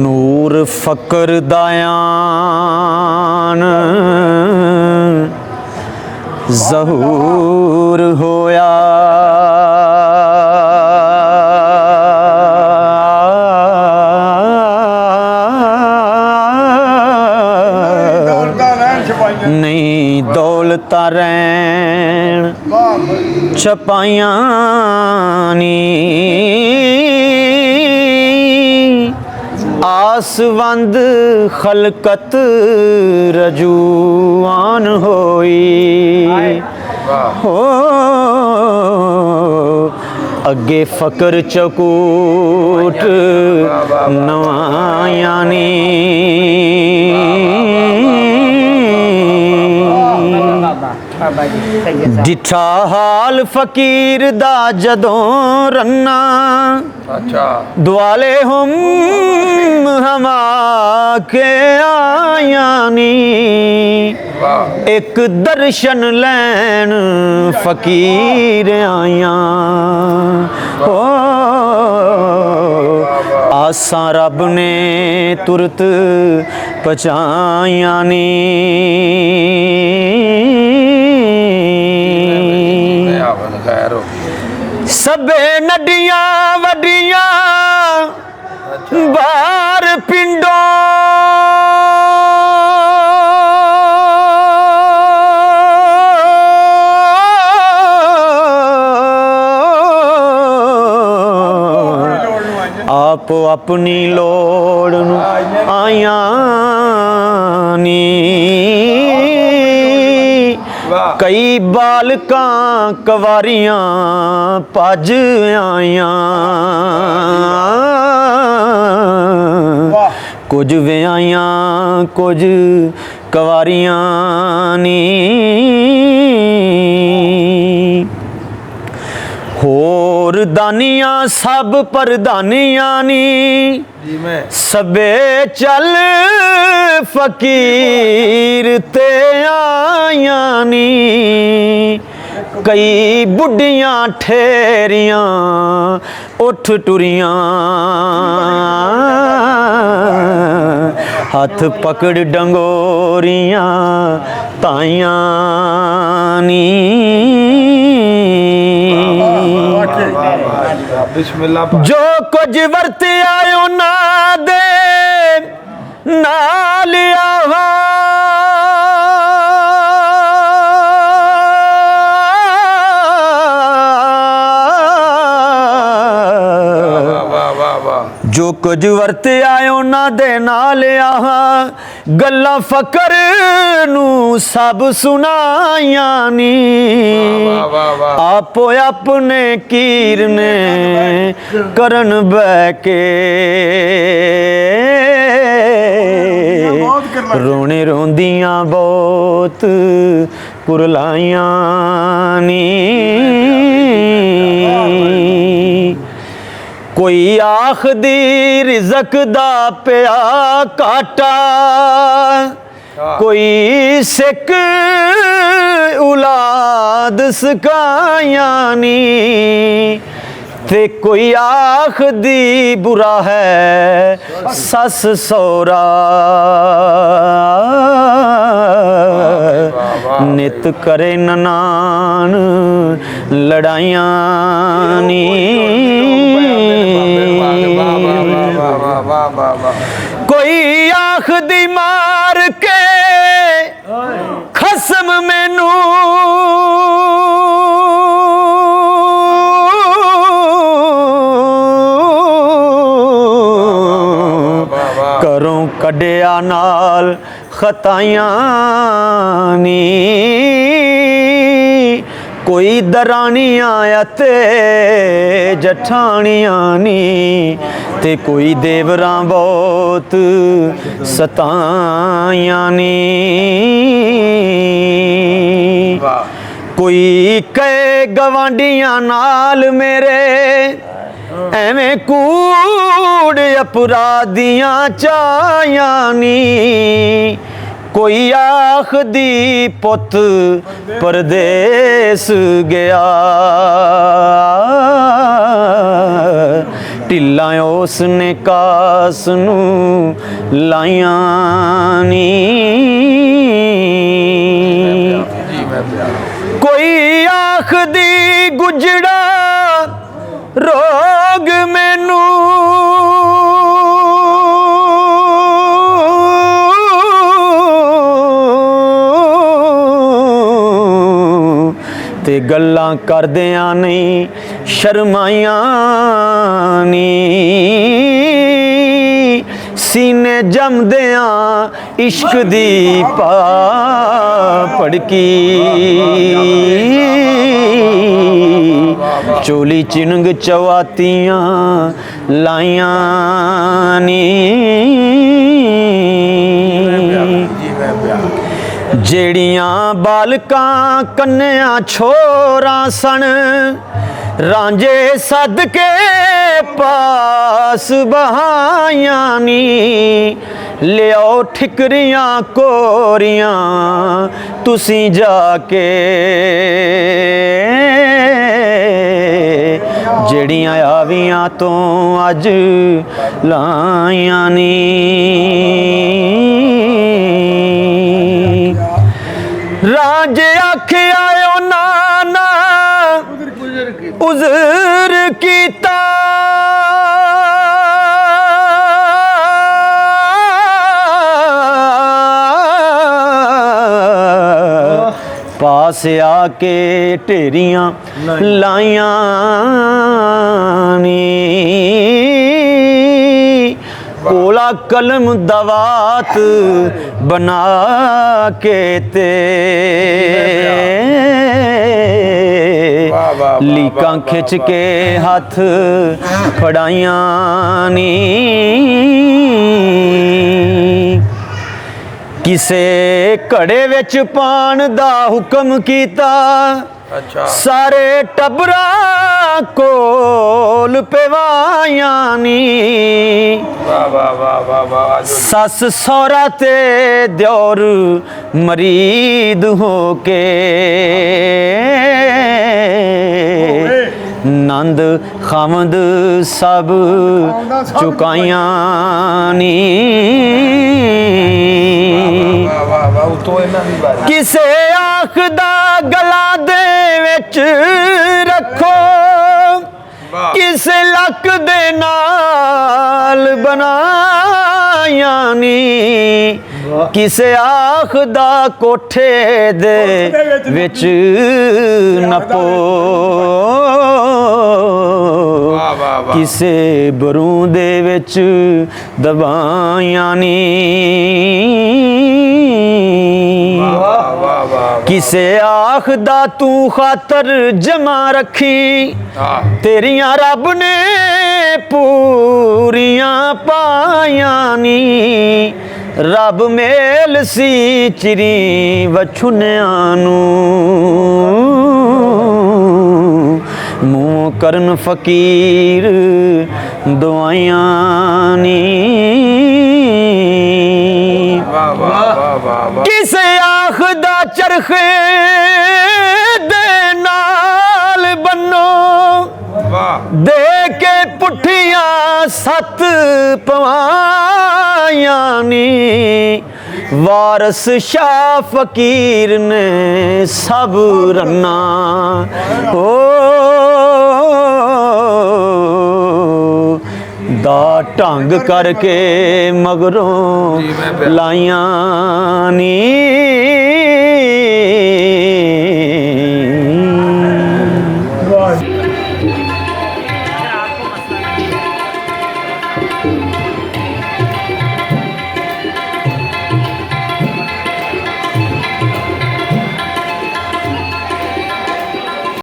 ਨੂਰ ਫਕਰ ਦਾयान ज़हूर होया नहीं दौलता रैन छपाइयां नी आसवंद खलकत रजूआन होई हो अगे फकर चकूट नवायानी डिठा हाल फकीर दा जदों रन्ना दुआले हम के आयानी एक दर्शन लैन फकीर आया हो आसा रब ने तुरत पचायानी सबे नडियां वडियां बार पिंडों आप अपनी लोड़ नूं आया नी कई बालकां कवारियां भज आया कुछ विआइयां कुछ कवारियां नी होर दानियां सब परदानियां नी सबे चल फकीर ते आया नी कई बुढ़ियां ठेरियां उठ टुरियां हाथ पकड़ डंगोरियां ताइयां नी जो कुछ वरत आयो ना दे नाल आवा जो कुछ वरत आयो ना दे नाल आहा गल्लां फकर नू सब सुनाया नी आपो अपने कीर ने करन बैके रोने रोंदियां बहुत कुरलाइयां नी कोई आखदी रिज़क दा पिया काटा कोई सिक औलाद सकाया नी ते कोई आखदी बुरा है सस सौरा नित करे ननान लड़ाइयां नी कोई आखदी मार के खसम मैनू करों कढ़िया नाल खताइयां नी कोई दरानियां ते जठानियां नी ते कोई देवरां बहुत सताइयां नी कोई कहे गवांडियां नाल मेरे एवें कूड़ अपराधियां चाया नी कोई आखदी पुत परदेस गया, ढिल्ला उसने कास नू लाइया नी। कोई आखदी गुजड़ा रोग मैनू, ते गल्लां करदियां नहीं शर्माइयां नी। सीने जमदियां इश्क दी पा पड़की, चोली चिनंग चवातियां लाइयां नी। जेड़ियां बालकां कन्या छोरा सन, रांझे सदके पास बहाइयां नी। लियाओ ठिकरियां कोरियां तुसी जाके, जेड़ियां आवियां तो अज लाइयां नी। रांझे आखिया नाना उज़र कीता, पास आके ढेरियां लाइयां नी। कोला कलम दवात बना के ते, लीकां खिच के हथ फड़ाइयां नी। किसे घड़े विच पान दा हुक्म कीता, सारे टबरा कोल पिवाइयां नी। सस सौरा ते द्योर मरीद हो के, नंद खामद सब चुकाइयां नी। किसे आखदा गला दे विच रखो, किसे लक दे नाल बनाइयां नी। किसे आखदा कोठे दे विच नपो, किसे बरूं दे विच दबाइयां नी। किसे आखदा तू खातर जमा रखी, तेरियां रब ने पूरियां पाइयां नी। रब मेल सी चिरी वछुनियां नू, मूंह करन फकीर दुआइयां नी। किसे आखदा चरखे दे नाल बन्नो, दे के पुठियां सत पवाइयां नी। वारस शाह फकीर ने सब रन्ना हो, दा ढंग करके मगरों लाइयां नी।